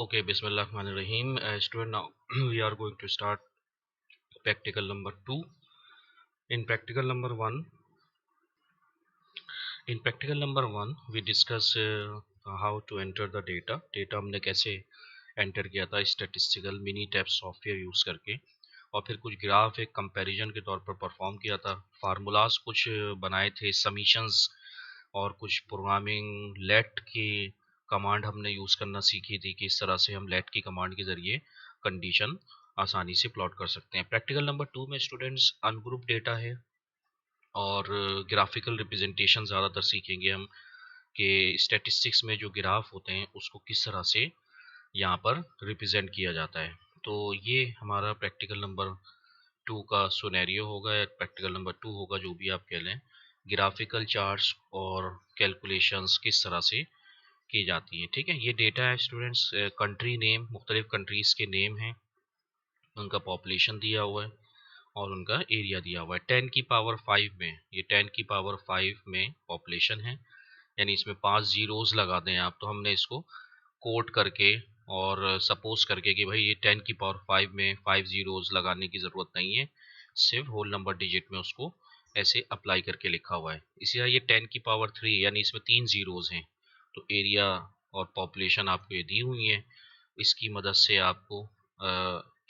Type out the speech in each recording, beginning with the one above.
Okay, Bismillahirrahmanirrahim. Student, now we are going to start practical number 2. In practical number 1, we discuss how to enter the data. Data हमने कैसे enter किया था statistical mini tab software use करके, और फिर कुछ graph एक comparison के तौर पर परफॉर्म किया था। फार्मूलाज कुछ बनाए थे, समीशंस, और कुछ प्रोग्रामिंग लेट की कमांड हमने यूज़ करना सीखी थी कि इस तरह से हम लेट की कमांड के ज़रिए कंडीशन आसानी से प्लॉट कर सकते हैं। प्रैक्टिकल नंबर 2 में स्टूडेंट्स अनग्रुप डेटा है और ग्राफिकल रिप्रेजेंटेशन ज़्यादातर सीखेंगे हम कि स्टैटिस्टिक्स में जो ग्राफ होते हैं उसको किस तरह से यहाँ पर रिप्रेजेंट किया जाता है। तो ये हमारा प्रैक्टिकल नंबर 2 का सिनेरियो होगा या प्रैक्टिकल नंबर 2 होगा, जो भी आप कह लें। ग्राफिकल चार्ट्स और कैलकुलेशंस किस तरह से की जाती हैं। ठीक है, ये डेटा है स्टूडेंट्स, कंट्री नेम, मुख्तलिफ कंट्रीज़ के नेम हैं, उनका पॉपुलेशन दिया हुआ है और उनका एरिया दिया हुआ है। 10 की पावर 5 में, ये 10 की पावर 5 में पॉपुलेशन है, यानी इसमें 5 जीरोज़ लगा दें आप, तो हमने इसको कोट करके और सपोज करके कि भाई ये 10 की पावर 5 में 5 जीरोज़ लगाने की ज़रूरत नहीं है, सिर्फ होल नंबर डिजिट में उसको ऐसे अप्लाई करके लिखा हुआ है। इसी तरह ये 10 की पावर 3, यानी इसमें 3 जीरोज़ हैं, तो एरिया और पॉपुलेशन आपको ये दी हुई है। इसकी मदद से आपको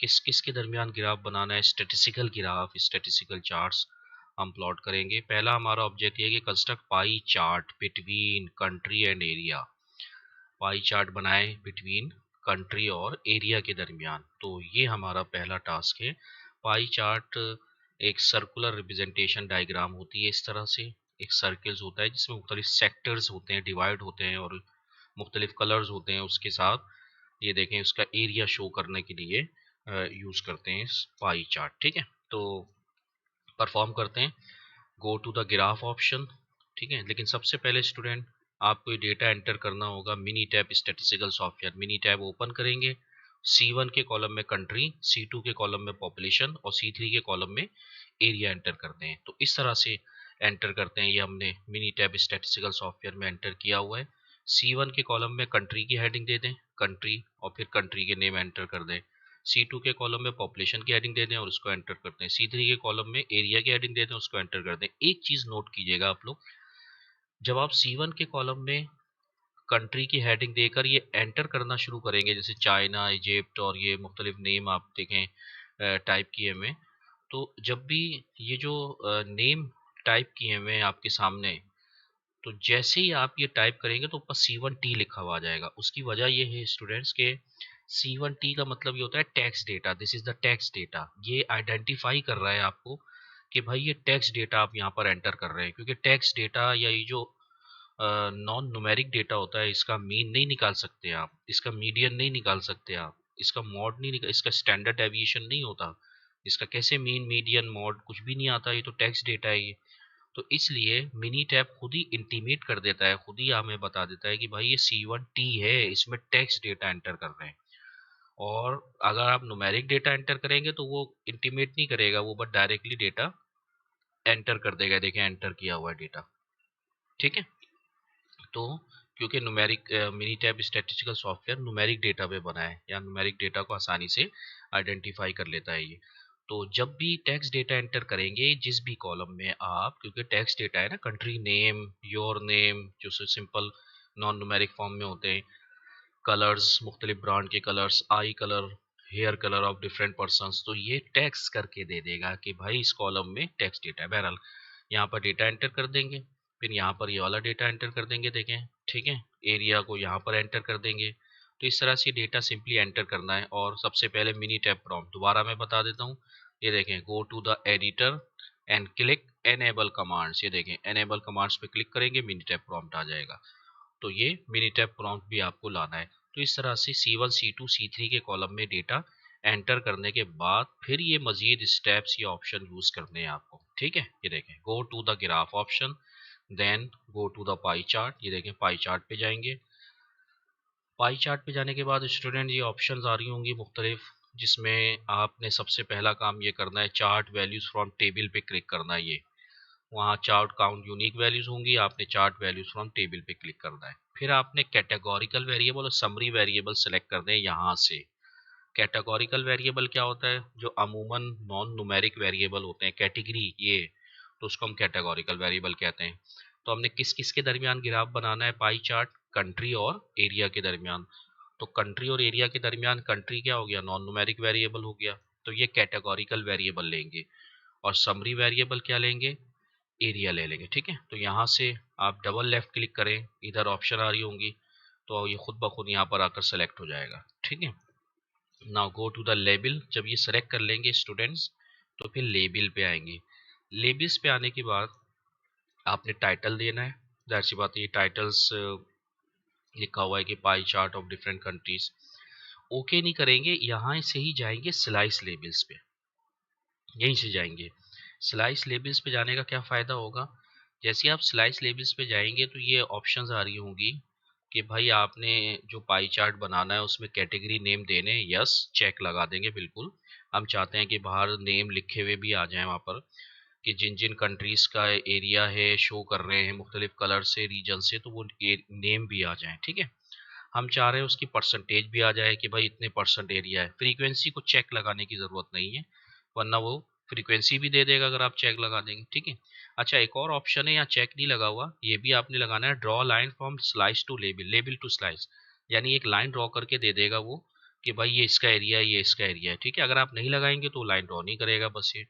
किस किस के दरमियान ग्राफ बनाना है, स्टैटिस्टिकल ग्राफ, स्टैटिस्टिकल चार्ट्स हम प्लॉट करेंगे। पहला हमारा ऑब्जेक्ट ये है कि construct pie chart between country and area. Pie chart बनाए बिटवीन कंट्री और एरिया के दरमियान, तो ये हमारा पहला टास्क है। पाई चार्ट एक सर्कुलर रिप्रेजेंटेशन डायग्राम होती है, इस तरह से एक सर्कल्स होता है जिसमें मुख्तलिफ सेक्टर्स होते हैं, डिवाइड होते हैं और मुख्तलिफ कलर्स होते हैं उसके साथ। ये देखें, उसका एरिया शो करने के लिए यूज़ करते हैं इस पाई चार्ट। ठीक है, तो परफॉर्म करते हैं, go to the graph option. ठीक है, लेकिन सबसे पहले स्टूडेंट आपको ये डेटा एंटर करना होगा mini tab statistical software. Mini tab open करेंगे, C1 के कॉलम में कंट्री, C2 के कॉलम में पॉपुलेशन और C3 के कॉलम में एरिया एंटर करते हैं। तो इस तरह से एंटर करते हैं, ये हमने मिनी टैब स्टैटिस्टिकल सॉफ्टवेयर में एंटर किया हुआ है। C1 के कॉलम में कंट्री की हेडिंग दे दें, कंट्री, और फिर कंट्री के नेम एंटर कर दें। C2 के कॉलम में पॉपुलेशन की हेडिंग दे दें और उसको एंटर करते हैं। C3 के कॉलम में एरिया की हेडिंग दे दें, उसको एंटर कर दें। एक चीज़ नोट कीजिएगा आप लोग, जब आप C1 के कॉलम में कंट्री की हेडिंग देकर ये एंटर करना शुरू करेंगे, जैसे चाइना, इजिप्ट और ये मुख्तलिफ नेम आप देखें टाइप किए हुए, तो जब भी ये जो नेम टाइप किए हुए हैं आपके सामने, तो जैसे ही आप ये टाइप करेंगे तो ऊपर C1T लिखा हुआ आ जाएगा। उसकी वजह ये है स्टूडेंट्स के C1T का मतलब ये होता है tax data, this is the tax data. ये आइडेंटिफाई कर रहा है आपको कि भाई ये टैक्स डेटा आप यहाँ पर एंटर कर रहे हैं, क्योंकि टैक्स डेटा या ये जो नॉन न्यूमेरिक डेटा होता है, इसका मीन नहीं निकाल सकते आप, इसका मीडियन नहीं निकाल सकते आप, इसका मॉड नहीं निकाल, इसका स्टैंडर्ड डेविएशन नहीं होता, इसका कैसे मीन मीडियन मॉड कुछ भी नहीं आता, ये तो टैक्स डेटा है ये। तो इसलिए मिनी टैब खुद ही इंटीमेट कर देता है, खुद ही हमें बता देता है कि भाई ये C1T है, इसमें टेक्स्ट डेटा एंटर कर रहे हैं। और अगर आप न्यूमेरिक डेटा एंटर करेंगे तो वो इंटीमेट नहीं करेगा, वो बस डायरेक्टली डेटा एंटर कर देगा। देखें, एंटर किया हुआ है डेटा। ठीक है, तो क्योंकि numeric mini tab statistical software numeric data पे बना है, या न्यूमेरिक डेटा को आसानी से आइडेंटिफाई कर लेता है ये। तो जब भी टेक्स्ट डेटा एंटर करेंगे जिस भी कॉलम में आप, क्योंकि टेक्स्ट डेटा है ना, कंट्री नेम, योर नेम, जो सिंपल नॉन न्यूमेरिक फॉर्म में होते हैं, कलर्स, मुख्तलिफ ब्रांड के colours, eye colour, hair colour of different persons, तो ये टेक्स्ट करके दे देगा कि भाई इस कॉलम में टेक्स्ट डेटा है। बहरहाल यहाँ पर डेटा एंटर कर देंगे, फिर यहाँ पर ये वाला डेटा एंटर कर देंगे, देखें। ठीक है, एरिया को यहाँ पर एंटर कर देंगे। तो इस तरह से डेटा सिंपली एंटर करना है। और सबसे पहले मिनी टैब प्रॉम्प्ट दोबारा मैं बता देता हूँ, ये देखें, go to the editor and click enable commands. ये देखें, एनेबल कमांड्स पे क्लिक करेंगे, मिनी टैब प्रॉम्प्ट आ जाएगा। तो ये मिनी टैब प्रॉम्प्ट भी आपको लाना है। तो इस तरह से C1, C2, C3 के कॉलम में डेटा एंटर करने के बाद फिर ये मजीद स्टेप्स या ऑप्शन यूज करने हैं आपको। ठीक है, ये देखें, go to the graph option, then go to the pie chart. ये देखें, पाई चार्ट पे जाएंगे। पाई चार्ट पे जाने के बाद स्टूडेंट ये ऑप्शंस आ रही होंगी मुख्तलिफ, जिसमें आपने सबसे पहला काम ये करना है, चार्ट वैल्यूज फ्रॉम टेबल पे क्लिक करना है। ये वहाँ चार्ट काउंट यूनिक वैल्यूज होंगी, आपने चार्ट वैल्यूज फ्रॉम टेबल पे क्लिक करना है। फिर आपने कैटेगोरिकल वेरिएबल और समरी वेरिएबल सेलेक्ट करने हैं यहाँ से। कैटेगोरिकल वेरिएबल क्या होता है, जो अमूमन नॉन न्यूमेरिक वेरिएबल होते हैं कैटेगरी ये, तो उसको हम कैटेगोरिकल वेरिएबल कहते हैं। तो हमने किस किस के दरमियान ग्राफ बनाना है, पाई चार्ट, कंट्री और एरिया के दरमियान। तो कंट्री और एरिया के दरमियान कंट्री क्या हो गया, नॉन न्यूमेरिक वेरिएबल हो गया, तो ये कैटेगोरिकल वेरिएबल लेंगे। और समरी वेरिएबल क्या लेंगे, एरिया ले लेंगे। ठीक है, तो यहाँ से आप डबल लेफ्ट क्लिक करें, इधर ऑप्शन आ रही होंगी, तो ये खुद ब खुद यहाँ पर आकर सेलेक्ट हो जाएगा। ठीक है, now go to the label. जब ये सेलेक्ट कर लेंगे स्टूडेंट्स, तो फिर लेबल पे आएंगे। लेबल्स पे आने के बाद आपने टाइटल देना है, जाहिर सी बात है ये टाइटल्स लिखा हुआ है कि पाई chart of different countries. Okay नहीं करेंगे, यहाँ से ही जाएंगे स्लाइस लेबल्स पे, यहीं से जाएंगे। स्लाइस लेबल्स पे जाने का क्या फ़ायदा होगा, जैसे आप स्लाइस लेबल्स पे जाएंगे तो ये ऑप्शंस आ रही होंगी कि भाई आपने जो पाई चार्ट बनाना है उसमें कैटेगरी नेम देने, यस चेक लगा देंगे बिल्कुल। हम चाहते हैं कि बाहर नेम लिखे हुए भी आ जाएं वहाँ पर, कि जिन जिन कंट्रीज़ का एरिया है शो कर रहे हैं मुख्तलिफ कलर से रीजन से, तो वो नेम भी आ जाएं। ठीक है, हम चाह रहे हैं उसकी परसेंटेज भी आ जाए कि भाई इतने परसेंट एरिया है। फ्रीक्वेंसी को चेक लगाने की ज़रूरत नहीं है, वरना वो फ्रीक्वेंसी भी दे देगा अगर आप चेक लगा देंगे। ठीक है, अच्छा एक और ऑप्शन है यहाँ चेक नहीं लगा हुआ, ये भी आपने लगाना है, draw line from slice to label, label to slice, यानी एक लाइन ड्रॉ करके दे देगा वो कि भाई ये इसका एरिया है, ये इसका एरिया है। ठीक है, अगर आप नहीं लगाएंगे तो लाइन ड्रॉ नहीं करेगा बस ये।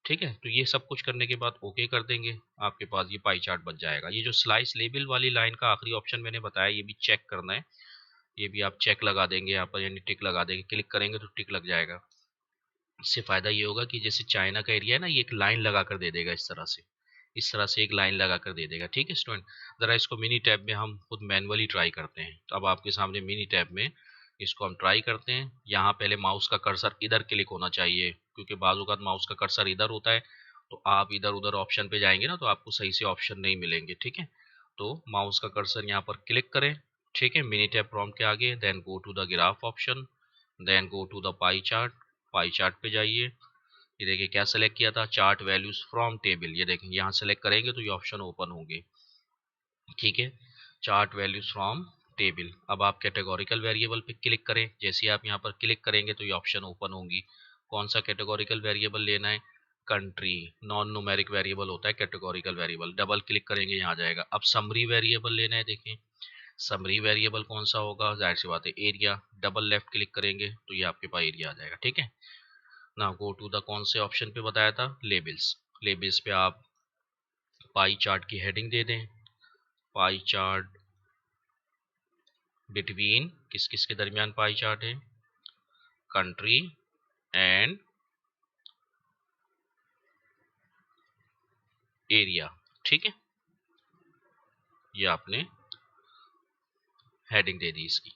ठीक है, तो ये सब कुछ करने के बाद ओके कर देंगे, आपके पास ये पाई चार्ट बन जाएगा। ये जो स्लाइस लेबल वाली लाइन का आखिरी ऑप्शन मैंने बताया, ये भी चेक करना है, ये भी आप चेक लगा देंगे यहाँ पर, यानी टिक लगा देंगे, क्लिक करेंगे तो टिक लग जाएगा। इससे फ़ायदा ये होगा कि जैसे चाइना का एरिया है ना, ये एक लाइन लगा कर दे देगा, इस तरह से एक लाइन लगा कर दे देगा। ठीक है स्टूडेंट, ज़रा इसको मिनी टैब में हम खुद मैनुअली ट्राई करते हैं। तो अब आपके सामने मिनी टैब में इसको हम ट्राई करते हैं। यहाँ पहले माउस का कर्सर इधर क्लिक होना चाहिए, क्योंकि बाज़ औक़ात माउस का कर्सर इधर होता है, तो आप इधर उधर ऑप्शन पे जाएंगे ना तो आपको सही से ऑप्शन नहीं मिलेंगे। ठीक है, तो माउस का कर्सर यहाँ पर क्लिक करें। ठीक है, मिनी टैब प्रॉम्प्ट के आगे then go to the graph option, then go to the pie chart, pie chart पे जाइए। ये देखिए क्या सेलेक्ट किया था, चार्ट वैल्यूज फ्रॉम टेबल, ये देखें यहाँ सेलेक्ट करेंगे तो ये ऑप्शन ओपन होंगे। ठीक है, चार्ट वैल्यूज फ्रॉम टेबल। अब आप कैटेगोरिकल वेरिएबल पे क्लिक करें, जैसे आप यहाँ पर क्लिक करेंगे तो ये ऑप्शन ओपन होंगी। कौन सा कैटेगोरिकल वेरिएबल लेना है, कंट्री, नॉन न्यूमेरिक वेरिएबल होता है कैटेगोरिकल वेरिएबल, डबल क्लिक करेंगे यहाँ जाएगा। अब समरी वेरिएबल लेना है, देखें समरी वेरिएबल कौन सा होगा, जाहिर सी बात है एरिया, डबल लेफ्ट क्लिक करेंगे तो ये आपके पास एरिया आ जाएगा। ठीक है, ना गो टू द कौन से ऑप्शन पे बताया था, लेबल्स, लेबल्स पे आप पाई चार्ट की हेडिंग दे दें, पाई चार्ट बिटवीन, किस किस के दरमियान पाई चार्ट है, कंट्री एंड एरिया। ठीक है, ये आपने हेडिंग दे दी इसकी।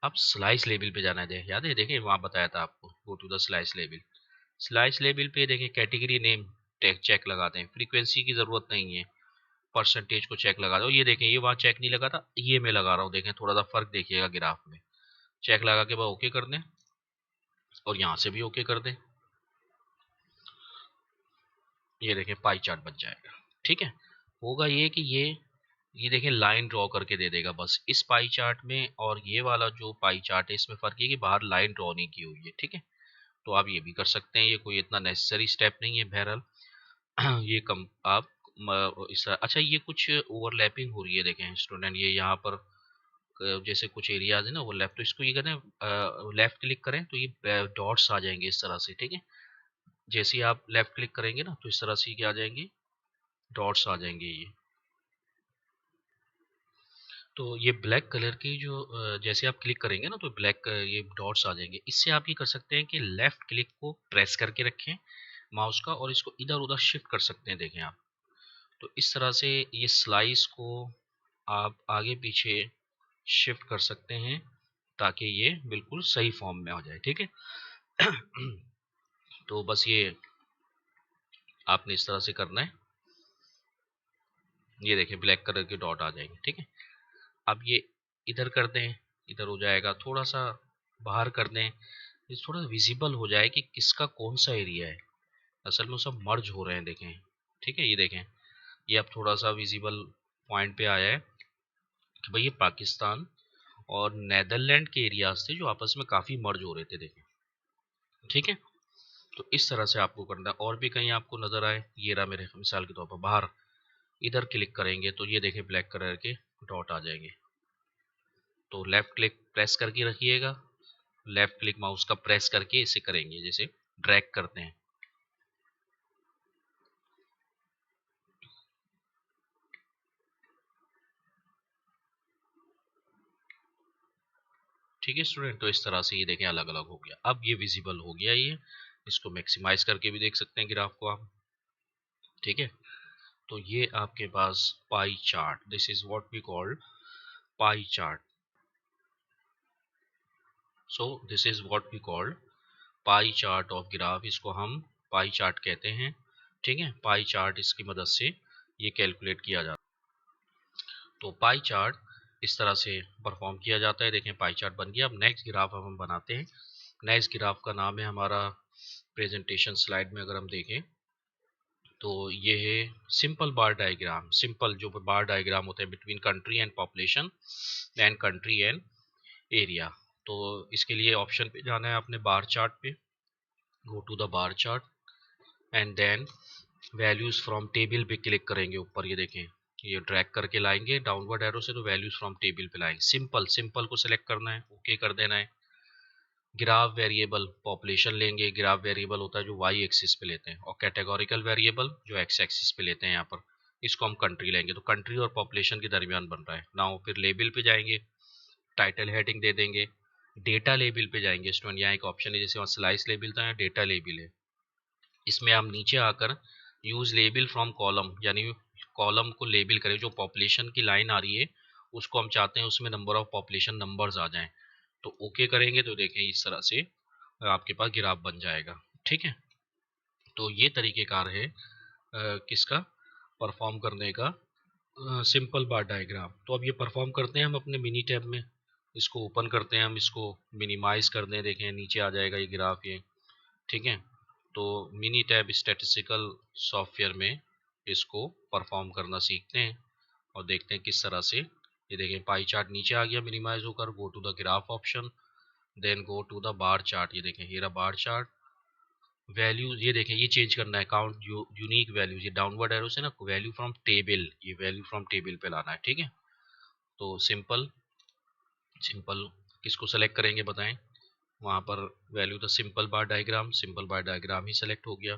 अब स्लाइस लेबल पे जाना है, याद है देखें वहाँ बताया था आपको, go to the slice label. Slice label पे देखें कैटेगरी नेम चेक लगाते हैं, फ्रीक्वेंसी की ज़रूरत नहीं है, परसेंटेज को चेक लगा दो। ये देखें ये वहाँ चेक नहीं लगा था, ये मैं लगा रहा हूँ, देखें थोड़ा सा फर्क देखिएगा ग्राफ में। चेक लगा के बाद ओके कर दें, और यहाँ से भी ओके कर दें, ये देखें पाई चार्ट बन जाएगा। ठीक है, होगा ये कि ये देखें लाइन ड्रॉ करके दे देगा बस इस पाई चार्ट में, और ये वाला जो पाई चार्ट है इसमें फ़र्क है कि बाहर लाइन ड्रॉ नहीं की हुई है। ठीक है, तो आप ये भी कर सकते हैं, ये कोई इतना नेसेसरी स्टेप नहीं है बहरहाल। ये कम आप इस अच्छा ये कुछ ओवरलैपिंग हो रही है देखें स्टूडेंट, ये यहाँ पर जैसे कुछ एरियाज है ना ओवरलैप, तो इसको ये करें लेफ्ट क्लिक करें तो ये डॉट्स आ जाएंगे इस तरह से। ठीक है, जैसे ही आप लेफ्ट क्लिक करेंगे ना तो इस तरह से क्या आ जाएंगे, डॉट्स आ जाएंगे ये। तो ये ब्लैक कलर की जो जैसे आप क्लिक करेंगे ना तो ब्लैक ये डॉट्स आ जाएंगे। इससे आप ये कर सकते हैं कि लेफ्ट क्लिक को प्रेस करके रखें माउस का, और इसको इधर उधर शिफ्ट कर सकते हैं, देखें आप। तो इस तरह से ये स्लाइस को आप आगे पीछे शिफ्ट कर सकते हैं ताकि ये बिल्कुल सही फॉर्म में हो जाए। ठीक है, तो बस ये आपने इस तरह से करना है, ये देखें ब्लैक कलर के डॉट आ जाएंगे। ठीक है, अब ये इधर कर दें, इधर हो जाएगा, थोड़ा सा बाहर कर दें, ये थोड़ा विजिबल हो जाए कि किसका कौन सा एरिया है। असल में वो सब मर्ज हो रहे हैं, देखें। ठीक है, ये देखें, ये अब थोड़ा सा विजिबल पॉइंट पे आया है कि भाई ये पाकिस्तान और नेदरलैंड के एरियाज थे जो आपस में काफ़ी मर्ज हो रहे थे, देखें। ठीक है, तो इस तरह से आपको करना है। और भी कहीं आपको नज़र आए, ये रहा मेरे मिसाल के तौर पर बाहर, इधर क्लिक करेंगे तो ये देखें ब्लैक कलर के डॉट आ जाएंगे। तो लेफ़्ट क्लिक प्रेस करके रखिएगा, लेफ़्ट क्लिक माउस का प्रेस करके इसे करेंगे, जैसे ड्रैग करते हैं। ठीक है स्टूडेंट, तो इस तरह से ये देखें अलग अलग हो गया। अब ये विजिबल हो गया, ये इसको मैक्सिमाइज करके भी देख सकते हैं ग्राफ को आप। ठीक है, तो ये आपके पास pie chart, this is what we called pie chart. So this is what we called pie chart of graph, इसको हम पाई चार्ट कहते हैं। ठीक है, पाई चार्ट इसकी मदद से ये कैलकुलेट किया जाता है। तो पाई चार्ट इस तरह से परफॉर्म किया जाता है। देखें पाई चार्ट बन गया। अब नेक्स्ट ग्राफ हम बनाते हैं। नेक्स्ट ग्राफ का नाम है हमारा, प्रेजेंटेशन स्लाइड में अगर हम देखें तो ये है सिंपल बार डायग्राम। सिंपल जो बार डायग्राम होते हैं between country and population and country and area. तो इसके लिए ऑप्शन पे जाना है आपने, बार चार्ट पे, go to the bar chart and then values from table पे क्लिक करेंगे। ऊपर ये देखें, ये ड्रैग करके लाएंगे डाउनवर्ड एरो से, तो वैल्यूज फ्रॉम टेबल पे लाएंगे। सिंपल सिंपल को सिलेक्ट करना है, ओके कर देना है। ग्राफ वेरिएबल पॉपुलेशन लेंगे, ग्राफ वेरिएबल होता है जो वाई एक्सिस पे लेते हैं, और कैटेगोरिकल वेरिएबल जो एक्स एक्सिस पे लेते हैं। यहाँ पर इसको हम कंट्री लेंगे, तो कंट्री और पॉपुलेशन के दरमियान बन रहा है। नाउ फिर लेबल पे जाएंगे, टाइटल हेडिंग दे देंगे। डेटा लेबल पे जाएंगे स्टूडेंट, यहाँ एक ऑप्शन है जैसे वहाँ स्लाइस लेबल था, यहाँ डेटा लेबल है। इसमें हम नीचे आकर यूज लेबल फ्रॉम कॉलम, यानी कॉलम को लेबल करें। जो पॉपुलेशन की लाइन आ रही है उसको हम चाहते हैं उसमें नंबर ऑफ पॉपुलेशन नंबर्स आ जाएं, तो ओके करेंगे तो देखें इस तरह से आपके पास ग्राफ बन जाएगा। ठीक है, तो ये तरीकेकार है किसका, परफॉर्म करने का सिंपल बार डायग्राम। तो अब ये परफॉर्म करते हैं हम अपने मिनी टैब में। इसको ओपन करते हैं हम, इसको मिनिमाइज कर दें, देखें नीचे आ जाएगा ये ग्राफ ये। ठीक है, तो मिनी टैब स्टैटिस्टिकल सॉफ्टवेयर में इसको परफॉर्म करना सीखते हैं और देखते हैं किस तरह से। ये देखें पाई चार्ट नीचे आ गया मिनिमाइज होकर, go to the graph option, then go to the bar chart. ये देखें ये रहा बार चार्ट। वैल्यूज ये देखें, ये चेंज करना है, काउंट यूनिक वैल्यूज, ये डाउनवर्ड एरो से ना वैल्यू फ्रॉम टेबल, ये वैल्यू फ्रॉम टेबल पे लाना है। ठीक है, तो सिंपल सिंपल किसको सेलेक्ट करेंगे बताएं। वहाँ पर वैल्यू था simple bar diagram, simple bar diagram ही सेलेक्ट हो गया।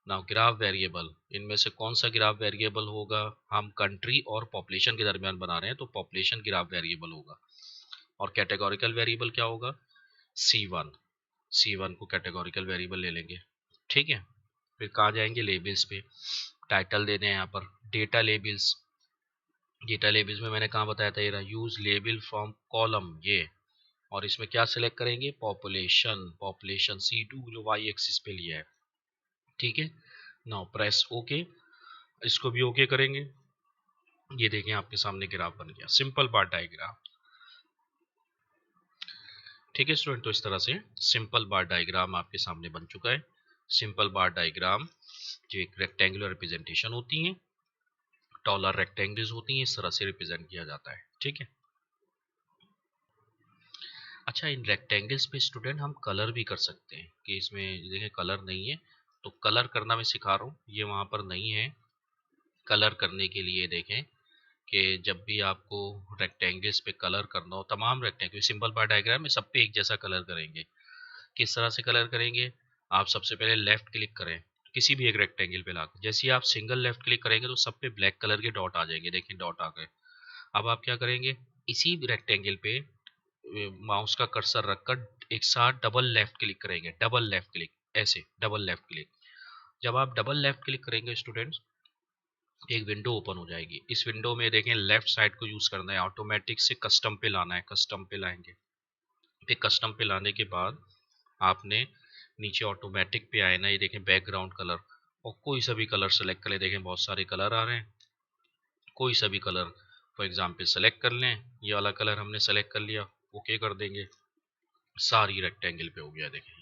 नाउ ग्राफ वेरिएबल, इनमें से कौन सा ग्राफ वेरिएबल होगा, हम कंट्री और पॉपुलेशन के दरमियान बना रहे हैं तो पॉपुलेशन ग्राफ वेरिएबल होगा। और कैटेगोरिकल वेरिएबल क्या होगा, C1, C1 को कैटेगोरिकल वेरिएबल ले लेंगे। ठीक है, फिर कहाँ जाएंगे, लेबल्स पे, टाइटल दे दें यहाँ पर डेटा लेबल्स। डेटा लेबल्स में मैंने कहाँ बताया था, ये रहा यूज लेबल फ्रॉम कॉलम ये, और इसमें क्या सिलेक्ट करेंगे, पॉपुलेशन, पॉपुलेशन C2 जो वाई एक्सिस पे लिया है। ठीक है, नाउ प्रेस ओके, इसको भी ओके करेंगे। ये देखें आपके सामने ग्राफ बन गया, सिंपल बार डायग्राम। ठीक है स्टूडेंट, तो इस तरह से सिंपल बार डायग्राम आपके सामने बन चुका है। सिंपल बार डायग्राम जो एक रेक्टेंगुलर रिप्रेजेंटेशन होती है, टॉलर रेक्टेंगल्स होती हैं, इस तरह से रिप्रेजेंट किया जाता है। ठीक है, अच्छा इन रेक्टेंगल्स पे स्टूडेंट हम कलर भी कर सकते हैं, कि इसमें देखें कलर नहीं है, तो कलर करना मैं सिखा रहा हूँ, ये वहाँ पर नहीं है। कलर करने के लिए देखें कि जब भी आपको रेक्टेंगल्स पे कलर करना हो, तमाम रेक्टेंगल सिंपल बार डायग्राम में सब पे एक जैसा कलर करेंगे। किस तरह से कलर करेंगे, आप सबसे पहले लेफ्ट क्लिक करें किसी भी एक रेक्टेंगल पे लाकर, जैसे ही आप सिंगल लेफ्ट क्लिक करेंगे तो सब पे ब्लैक कलर के डॉट आ जाएंगे, देखिए डॉट आ गए। अब आप क्या करेंगे, इसी रेक्टेंगल पे माउस का कर्सर रखकर एक साथ डबल लेफ्ट क्लिक करेंगे, डबल लेफ्ट क्लिक, ऐसे डबल लेफ्ट क्लिक। जब आप डबल लेफ्ट क्लिक करेंगे स्टूडेंट्स, एक विंडो ओपन हो जाएगी। इस विंडो में देखें लेफ्ट साइड को यूज करना है, ऑटोमेटिक से कस्टम पे लाना है, कस्टम पे लाएंगे। फिर कस्टम पे लाने के बाद आपने नीचे ऑटोमेटिक पे आए ना, ये देखें बैकग्राउंड कलर, और कोई सा भी कलर सेलेक्ट कर ले, देखें बहुत सारे कलर आ रहे हैं, कोई सा भी कलर फॉर एग्जांपल सेलेक्ट कर लें। ये वाला कलर हमने सेलेक्ट कर लिया, ओके कर देंगे, सारी रेक्टेंगल पे हो गया। देखें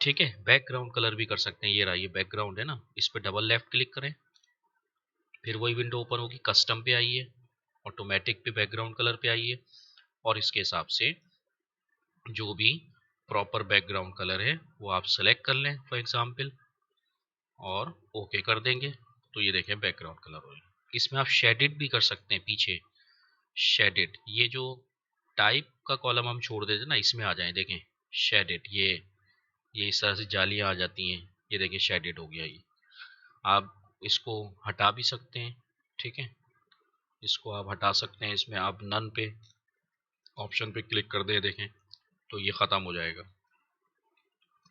ठीक है, बैकग्राउंड कलर भी कर सकते हैं। ये रहा, ये बैकग्राउंड है ना, इस पर डबल लेफ्ट क्लिक करें, फिर वही विंडो ओपन होगी। कस्टम पे आइए, ऑटोमेटिक पे बैकग्राउंड कलर पे आइए, और इसके हिसाब से जो भी प्रॉपर बैकग्राउंड कलर है वो आप सेलेक्ट कर लें फॉर एग्जांपल, और ओके कर देंगे। तो ये देखें बैकग्राउंड कलर हो गया। इसमें आप शेडिड भी कर सकते हैं पीछे, शेडिड, ये जो टाइप का कॉलम हम छोड़ देते ना, इसमें आ जाए, देखें शेडिड, ये इस तरह से जालियाँ आ जाती हैं, ये देखिए शेडिड हो गया। ये आप इसको हटा भी सकते हैं, ठीक है, इसको आप हटा सकते हैं। इसमें आप नन पे ऑप्शन पे क्लिक कर दें, देखें तो ये ख़त्म हो जाएगा,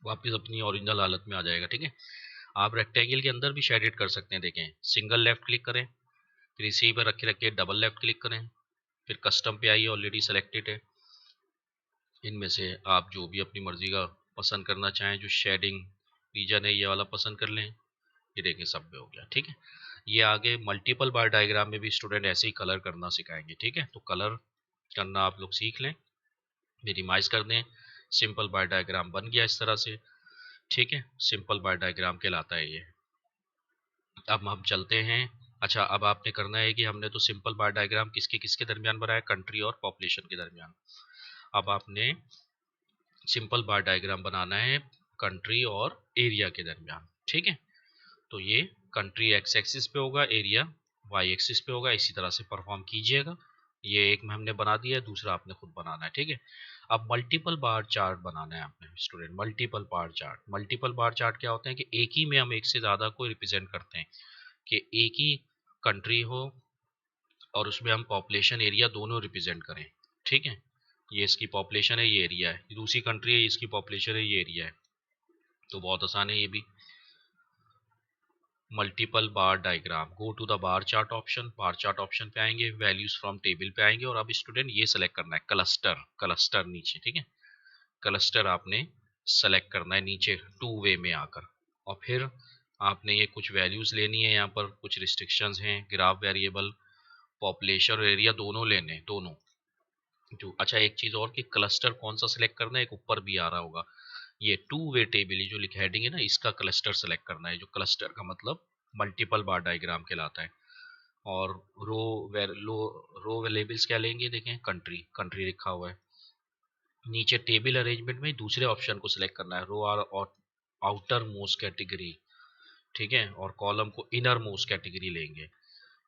वापस अपनी ओरिजिनल हालत में आ जाएगा। ठीक है, आप रेक्टेंगल के अंदर भी शेडिड कर सकते हैं। देखें, सिंगल लेफ्ट क्लिक करें, फिर इसी पर रखे रखे डबल लेफ्ट क्लिक करें, फिर कस्टम पे आइए, ऑलरेडी सेलेक्टेड है। इनमें से आप जो भी अपनी मर्जी का पसंद करना चाहें, जो शेडिंग रीजन है ये वाला पसंद कर लें। ये देखिए सब में हो गया। ठीक है, ये आगे मल्टीपल बार डायग्राम में भी स्टूडेंट ऐसे ही कलर करना सिखाएंगे। ठीक है, तो कलर करना आप लोग सीख लें, मिनिमाइज कर दें। सिंपल बार डायग्राम बन गया इस तरह से। ठीक है, सिंपल बार डायग्राम कहलाता है ये। अब हम चलते हैं। अच्छा, अब आपने करना है कि हमने तो सिंपल बार डायग्राम किसके किसके दरमियान बनाया, कंट्री और पॉपुलेशन के दरमियान। अब आपने सिंपल बार डायग्राम बनाना है कंट्री और एरिया के दरमियान। ठीक है, तो ये कंट्री एक्स एक्सिस पे होगा, एरिया वाई एक्सिस पे होगा। इसी तरह से परफॉर्म कीजिएगा। ये एक में हमने बना दिया है, दूसरा आपने खुद बनाना है। ठीक है, अब मल्टीपल बार चार्ट बनाना है आपने student. Multiple bar chart, multiple bar chart क्या होते हैं कि एक ही में हम एक से ज़्यादा को रिप्रेजेंट करते हैं, कि एक ही कंट्री हो और उसमें हम पॉपुलेशन एरिया दोनों रिप्रेजेंट करें। ठीक है, ये इसकी पॉपुलेशन है, ये एरिया है, दूसरी कंट्री है, इसकी पॉपुलेशन है, ये एरिया है। तो बहुत आसान है ये भी। Multiple bar diagram, go to the bar chart option, bar chart option पे आएंगे, वैल्यूज फ्रॉम टेबल पे आएंगे, और अब स्टूडेंट ये सेलेक्ट करना है क्लस्टर, क्लस्टर नीचे। ठीक है, क्लस्टर आपने सेलेक्ट करना है नीचे टू वे में आकर, और फिर आपने ये कुछ वैल्यूज लेनी है। यहाँ पर कुछ रिस्ट्रिक्शंस हैं, ग्राफ वेरिएबल, पॉपुलेशन और एरिया दोनों लेने हैं, दोनों। जो अच्छा, एक चीज़ और कि क्लस्टर कौन सा सिलेक्ट करना है, एक ऊपर भी आ रहा होगा, ये टू वे टेबल, ये जो हेडिंग है ना, इसका क्लस्टर सेलेक्ट करना है। जो क्लस्टर का मतलब मल्टीपल बार डायग्राम कहलाता है। और रो रो लेबल्स क्या लेंगे, देखें कंट्री, कंट्री लिखा हुआ है। नीचे टेबल अरेंजमेंट में दूसरे ऑप्शन को सिलेक्ट करना है, रो आर आउटर मोस्ट कैटेगरी। ठीक है, और कॉलम को इनर मोस्ट कैटेगरी लेंगे।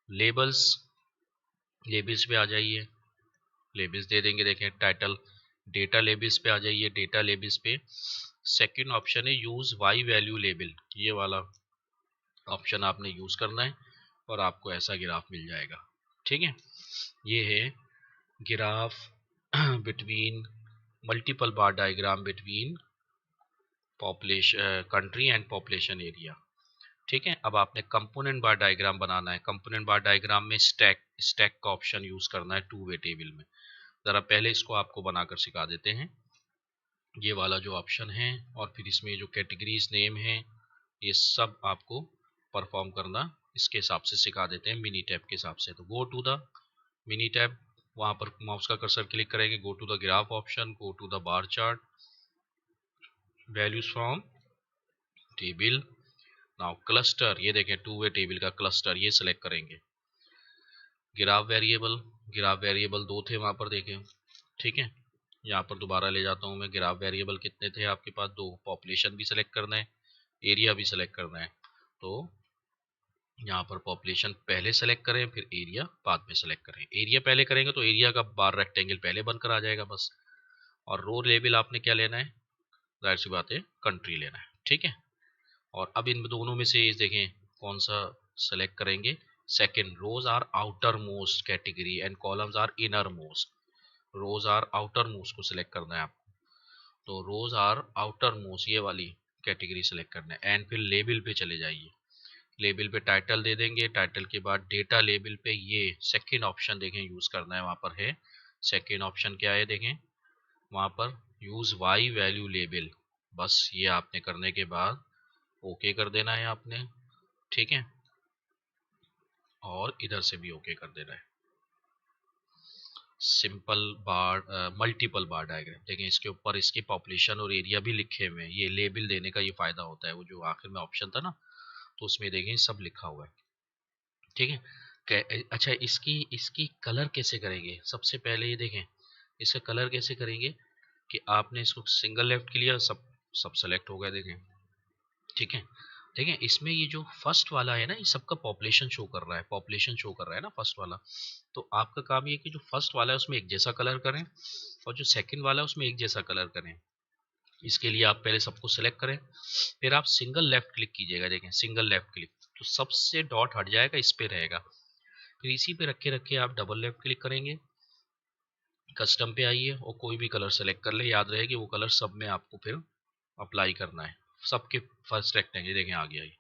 लेबल्स, लेबल्स पे आ जाइए, लेबल्स दे देंगे। देखें टाइटल, डेटा लेबल्स पे आ जाइए, डेटा लेबल्स पे सेकंड ऑप्शन है यूज वाई वैल्यू लेबल, ये वाला ऑप्शन आपने यूज करना है, और आपको ऐसा ग्राफ मिल जाएगा। ठीक है, ये है graph between, multiple bar diagram between population country and population area. ठीक है, अब आपने कंपोनेंट बार डायग्राम बनाना है। कंपोनेंट बार डायग्राम में स्टैक, स्टैक का ऑप्शन यूज करना है टू वे टेबल में। ज़रा पहले इसको आपको बनाकर सिखा देते हैं, ये वाला जो ऑप्शन है, और फिर इसमें जो कैटेगरीज नेम है, ये सब आपको परफॉर्म करना इसके हिसाब से सिखा देते हैं, मिनी टैब के हिसाब से। तो go to the mini tab, वहाँ पर माउस का कर्सर क्लिक करेंगे, go to the graph option, go to the bar chart, values from table, now cluster, ये देखें टू वे टेबल का क्लस्टर, ये सिलेक्ट करेंगे। ग्राफ वेरिएबल, ग्राफ वेरिएबल दो थे वहाँ पर, देखें। ठीक है, यहाँ पर दोबारा ले जाता हूँ मैं। ग्राफ वेरिएबल कितने थे आपके पास, दो। पॉपुलेशन भी सिलेक्ट करना है, एरिया भी सिलेक्ट करना है। तो यहाँ पर पॉपुलेशन पहले सेलेक्ट करें, फिर एरिया बाद में सेलेक्ट करें। एरिया पहले करेंगे तो एरिया का बार रेक्टेंगल पहले बनकर आ जाएगा बस। और रो लेवल आपने क्या लेना है, जाहिर सी बात है कंट्री लेना है। ठीक है, और अब इन दोनों में से देखें कौन सा सेलेक्ट करेंगे। Second, rows are outermost category and columns are innermost. Rows are outermost को सिलेक्ट करना है आपको, तो रोज आर आउटर मोस्ट ये वाली कैटेगरी सेलेक्ट करना है। एंड फिर लेबल पे चले जाइए, लेबल पे टाइटल दे देंगे, टाइटल के बाद डेटा लेबल पे ये सेकंड ऑप्शन देखें यूज करना है, वहाँ पर है सेकंड ऑप्शन क्या है, देखें वहाँ पर यूज वाई वैल्यू लेबल। बस ये आपने करने के बाद ओके कर देना है आपने। ठीक है, और इधर से भी ओके कर देना है। सिंपल बार मल्टीपल बार डायग्राम देखें, इसके ऊपर इसकी पॉपुलेशन और एरिया भी लिखे हुए हैं। ये लेबल देने का ये फायदा होता है, वो जो आखिर में ऑप्शन था ना, तो उसमें देखें सब लिखा हुआ है। ठीक है, अच्छा इसकी इसकी कलर कैसे करेंगे? सबसे पहले ये देखें, इसका कलर कैसे करेंगे कि आपने इसको सिंगल लेफ्ट के लिए सब सब सेलेक्ट हो गया देखें। ठीक है, देखें इसमें ये जो फर्स्ट वाला है ना, ये सबका पॉपुलेशन शो कर रहा है, पॉपुलेशन शो कर रहा है ना फर्स्ट वाला। तो आपका काम ये कि जो फर्स्ट वाला है उसमें एक जैसा कलर करें, और जो सेकंड वाला है उसमें एक जैसा कलर करें। इसके लिए आप पहले सबको सेलेक्ट करें, फिर आप सिंगल लेफ्ट क्लिक कीजिएगा। देखें सिंगल लेफ्ट क्लिक, तो सबसे डॉट हट जाएगा, इस पे रहेगा। फिर इसी पे रखे रखे आप डबल लेफ्ट क्लिक करेंगे, कस्टम पे आइए और कोई भी कलर सेलेक्ट कर ले। याद रहे कि वो कलर सब में आपको फिर अप्लाई करना है, सबके फर्स्ट रेक्टेंगल। देखें आ गया ये।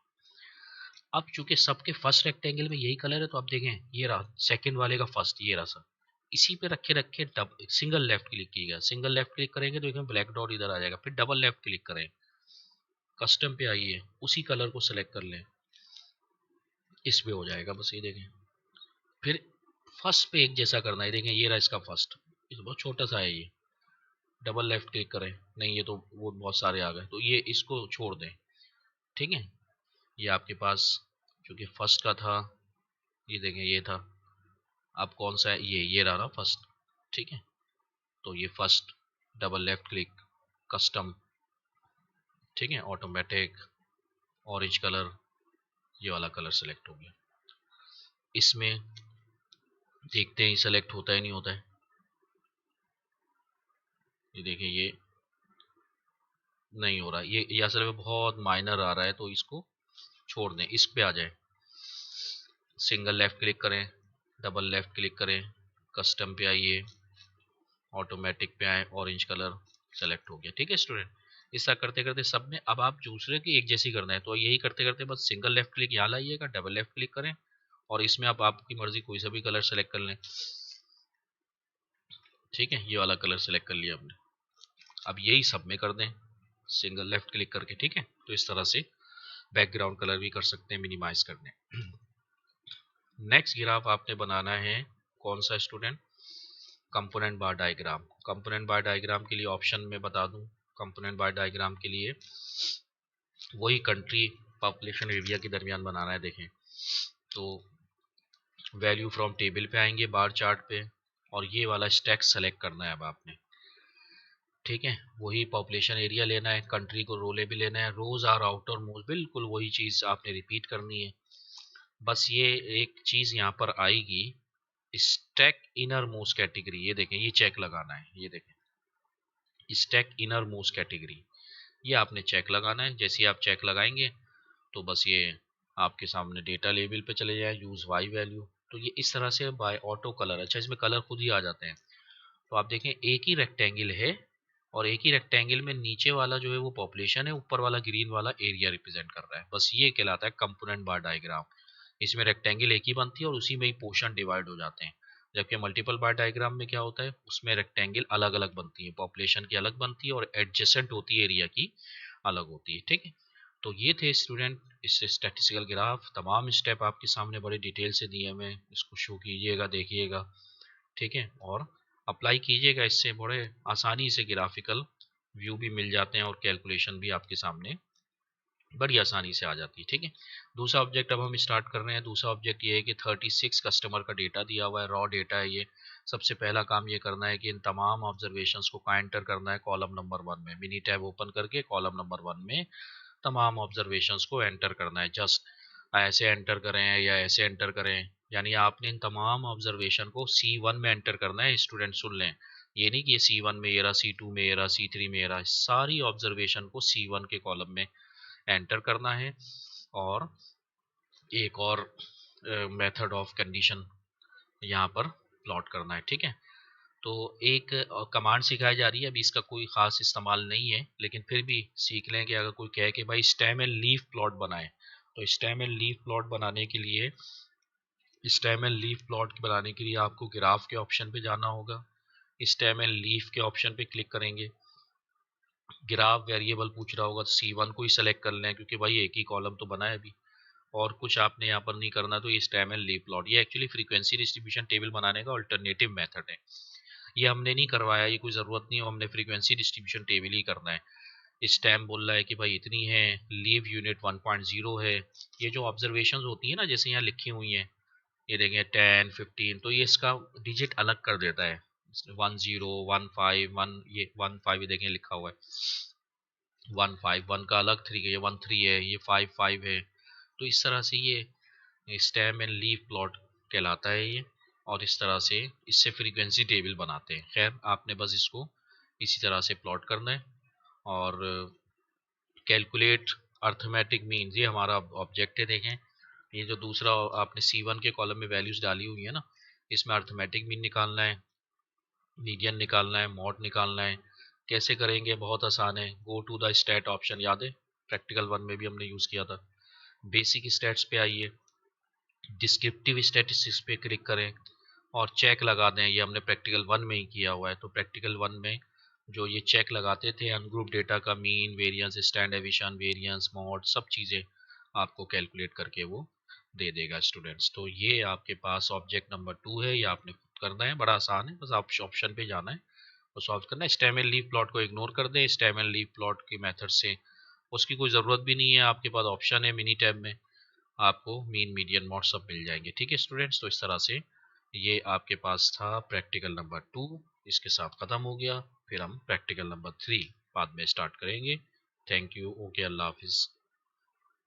अब चूंकि सबके फर्स्ट रेक्टेंगल में यही कलर है, तो आप देखें ये रहा सेकंड वाले का फर्स्ट, ये रहा सर। इसी पे रखे रखे सिंगल लेफ्ट क्लिक कीजिएगा। सिंगल लेफ्ट क्लिक करेंगे तो देखें ब्लैक डॉट इधर आ जाएगा। फिर डबल लेफ्ट क्लिक करें, कस्टम पे आइए, उसी कलर को सेलेक्ट कर लें, इस पे हो जाएगा बस। ये देखें, फिर फर्स्ट पे एक जैसा करना है। देखें ये रहा इसका फर्स्ट, इस बहुत छोटा सा है ये। डबल लेफ्ट क्लिक करें, नहीं ये तो वो बहुत सारे आ गए, तो ये इसको छोड़ दें। ठीक है, ये आपके पास क्योंकि फर्स्ट का था, ये देखें ये था। अब कौन सा है? ये रहा ना फर्स्ट। ठीक है, तो ये first, double left click, custom. ठीक है, ऑटोमेटिक, ऑरेंज कलर, ये वाला कलर सेलेक्ट हो गया। इसमें देखते हैं सेलेक्ट होता है नहीं होता है। ये देखिए ये नहीं हो रहा, ये असल में बहुत माइनर आ रहा है, तो इसको छोड़ दें, इस पे आ जाए। सिंगल लेफ्ट क्लिक करें, डबल लेफ्ट क्लिक करें, कस्टम पे आइए, ऑटोमेटिक पे आए, ऑरेंज कलर सेलेक्ट हो गया। ठीक है स्टूडेंट, ऐसा करते करते सब में अब आप दूसरे की एक जैसी करना है, तो यही करते करते बस सिंगल लेफ्ट क्लिक यहाँ लाइएगा, डबल लेफ्ट क्लिक करें, और इसमें आप आपकी मर्जी कोई सा भी कलर सेलेक्ट कर लें। ठीक है, ये वाला कलर सेलेक्ट कर लिया आपने। अब यही सब में कर दें सिंगल लेफ्ट क्लिक करके। ठीक है, तो इस तरह से बैकग्राउंड कलर भी कर सकते हैं मिनिमाइज करने। नेक्स्ट ग्राफ आपने बनाना है कौन सा स्टूडेंट? कंपोनेंट बार डायग्राम। कंपोनेंट बार डायग्राम के लिए ऑप्शन में बता दूं, कंपोनेंट बार डायग्राम के लिए वही कंट्री पॉपुलेशन एरिया के दरमियान बनाना है। देखें तो वैल्यू फ्रॉम टेबल पे आएंगे बार चार्ट पे, और ये वाला स्टैक सेलेक्ट करना है अब आपने। ठीक है, वही पॉपुलेशन एरिया लेना है, कंट्री को रो लेबल लेना है, रोज आर आउटर मोस्ट, बिल्कुल वही चीज़ आपने रिपीट करनी है। बस ये एक चीज़ यहाँ पर आएगी, स्टैक इनर मोस्ट कैटेगरी। ये देखें, ये चेक लगाना है। ये देखें स्टैक इनर मोस्ट कैटेगरी, ये आपने चेक लगाना है। जैसे ही आप चेक लगाएंगे तो बस ये आपके सामने डेटा लेबल पे चले जाए, यूज वाई वैल्यू। तो ये इस तरह से बाय ऑटो कलर, अच्छा इसमें कलर खुद ही आ जाते हैं। तो आप देखें एक ही रेक्टेंगल है, और एक ही रेक्टेंगल में नीचे वाला जो है वो पॉपुलेशन है, ऊपर वाला ग्रीन वाला एरिया रिप्रेजेंट कर रहा है। बस ये कहलाता है कंपोनेंट बार डायग्राम। इसमें रेक्टेंगल एक ही बनती है और उसी में ही पोर्शन डिवाइड हो जाते हैं। जबकि मल्टीपल बार डायग्राम में क्या होता है, उसमें रेक्टेंगल अलग अलग बनती है, पॉपुलेशन की अलग बनती है और एडजेसेंट होती है एरिया की अलग होती है। ठीक है, तो ये थे स्टूडेंट इस स्टैटिस्टिकल ग्राफ। तमाम स्टेप आपके सामने बड़े डिटेल से दिए हुए, इसको शो कीजिएगा, देखिएगा। ठीक है, और अप्लाई कीजिएगा, इससे बड़े आसानी से ग्राफिकल व्यू भी मिल जाते हैं और कैलकुलेशन भी आपके सामने बड़ी आसानी से आ जाती है। ठीक है, दूसरा ऑब्जेक्ट अब हम स्टार्ट कर रहे हैं। दूसरा ऑब्जेक्ट ये है कि 36 कस्टमर का डेटा दिया हुआ है, रॉ डेटा है ये। सबसे पहला काम ये करना है कि इन तमाम ऑब्जर्वेशंस को का एंटर करना है कॉलम नंबर 1 में। मिनी टैब ओपन करके कॉलम नंबर 1 में तमाम ऑब्जर्वेशंस को एंटर करना है। जस्ट ऐसे एंटर करें या ऐसे एंटर करें, यानी आपने इन तमाम ऑब्जर्वेशन को C1 में एंटर करना है। स्टूडेंट सुन लें, ये नहीं कि ये C1 में ये रहा, C2 में ये रहा, C3 में ये रहा, सारी ऑब्जर्वेशन को C1 के कॉलम में एंटर करना है। और एक और मेथड ऑफ कंडीशन यहाँ पर प्लॉट करना है। ठीक है, तो एक कमांड सिखाई जा रही है, अभी इसका कोई ख़ास इस्तेमाल नहीं है, लेकिन फिर भी सीख लें कि अगर कोई कहे कि भाई स्टेम एंड लीफ प्लॉट बनाएं, तो स्टेम एंड लीफ प्लॉट बनाने के लिए आपको ग्राफ के ऑप्शन पे जाना होगा। स्टेम एंड लीफ के ऑप्शन पे क्लिक करेंगे, ग्राफ वेरिएबल पूछ रहा होगा तो C1 को ही सेलेक्ट कर लें, क्योंकि भाई एक ही कॉलम तो बना है अभी, और कुछ आपने यहाँ पर नहीं करना। तो ये स्टेम एंड लीफ प्लॉट, ये एक्चुअली फ्रीक्वेंसी डिस्ट्रीब्यूशन टेबल बनाने का अल्टरनेटिव मेथड है। ये हमने नहीं करवाया, ये कोई ज़रूरत नहीं है, हमने फ्रीक्वेंसी डिस्ट्रीब्यूशन टेबल ही करना है। स्टैम्प बोल रहा है कि भाई इतनी है, लीव यूनिट 1.0 है। ये जो ऑब्जर्वेशंस होती है ना, जैसे यहाँ लिखी हुई हैं, ये देखें 10 15, तो ये इसका डिजिट अलग कर देता है। 10 15 1, ये 15 ये देखें लिखा हुआ है, 1 5 1 का अलग 3, ये 1 3 है, ये 5 5 है। तो इस तरह से ये स्टेम एंड लीव प्लॉट कहलाता है ये। और इस तरह से इससे फ्रीक्वेंसी टेबल बनाते हैं। खैर आपने बस इसको इसी तरह से प्लॉट करना है। और कैलकुलेट अर्थमेटिक मीन, ये हमारा ऑब्जेक्ट है। देखें ये जो दूसरा आपने C1 के कॉलम में वैल्यूज डाली हुई है ना, इसमें अर्थमेटिक मीन निकालना है, मीडियन निकालना है, मॉड निकालना है। कैसे करेंगे, बहुत आसान है। Go to the stat option, याद है प्रैक्टिकल 1 में भी हमने यूज़ किया था। बेसिक स्टैट्स पे आइए, डिस्क्रिप्टिव स्टैटिस्टिक्स पे क्लिक करें और चेक लगा दें। ये हमने प्रैक्टिकल 1 में ही किया हुआ है। तो प्रैक्टिकल 1 में जो ये चेक लगाते थे अनग्रुप डेटा का mean, variance, stand evasion, variance, mod, सब चीज़ें आपको कैलकुलेट करके वो दे देगा स्टूडेंट्स। तो ये आपके पास ऑब्जेक्ट नंबर 2 है, ये आपने खुद करना है, बड़ा आसान है, बस आप ऑप्शन पे जाना है और सॉल्व करना है। स्टेम एंड लीव प्लॉट को इग्नोर कर दें। स्टेम एंड लीव प्लॉट के मेथड से उसकी कोई ज़रूरत भी नहीं है, आपके पास ऑप्शन है मिनी टैब में, आपको मीन, मीडियन, मॉड सब मिल जाएंगे। ठीक है स्टूडेंट्स, तो इस तरह से ये आपके पास था प्रैक्टिकल नंबर 2, इसके साथ ख़त्म हो गया। फिर हम प्रैक्टिकल नंबर 3 बाद में स्टार्ट करेंगे। थैंक यू, ओके, अल्लाह हाफिज़।